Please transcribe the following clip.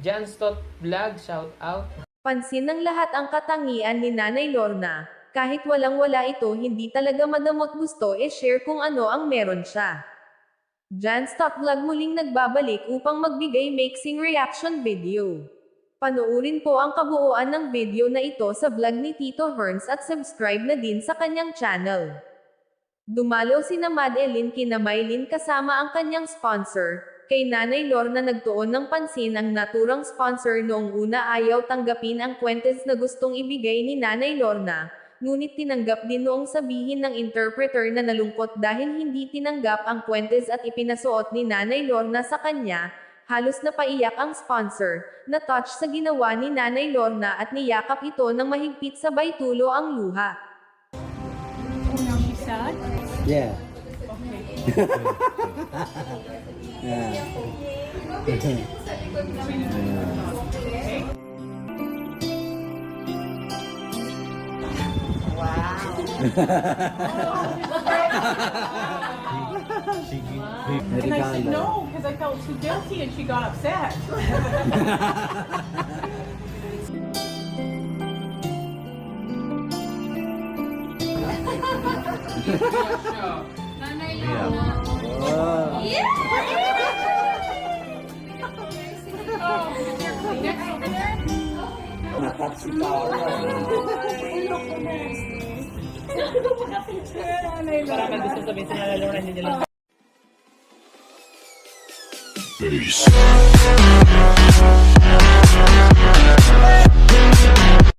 Janstot Vlog, shout out. Pansin ng lahat ang katangian ni Nanay Lorna. Kahit walang-wala ito, hindi talaga madamot gusto share kung ano ang meron siya. Janstot Vlog muling nagbabalik upang magbigay mixing reaction video. Panoorin po ang kabuuan ng video na ito sa vlog ni Tito Herns at subscribe na din sa kanyang channel. Dumalaw sina Madeline kina Mylene kasama ang kanyang sponsor. Kay Nanay Lorna nagtuon ng pansin ang naturang sponsor noong una ayaw tanggapin ang kwentes na gustong ibigay ni Nanay Lorna, ngunit tinanggap din noong sabihin ng interpreter na nalungkot dahil hindi tinanggap ang kwentes at ipinasuot ni Nanay Lorna sa kanya. Halos napaiyak ang sponsor, na-touch sa ginawa ni Nanay Lorna at niyakap ito ng mahigpit sabay tulo ang luha. Oh, now she's sad? Yeah. Okay. Yeah. And I said no, because I felt too guilty and she got upset. Para gusto sabihin sa Nanay Lorna, hindi nila Peace.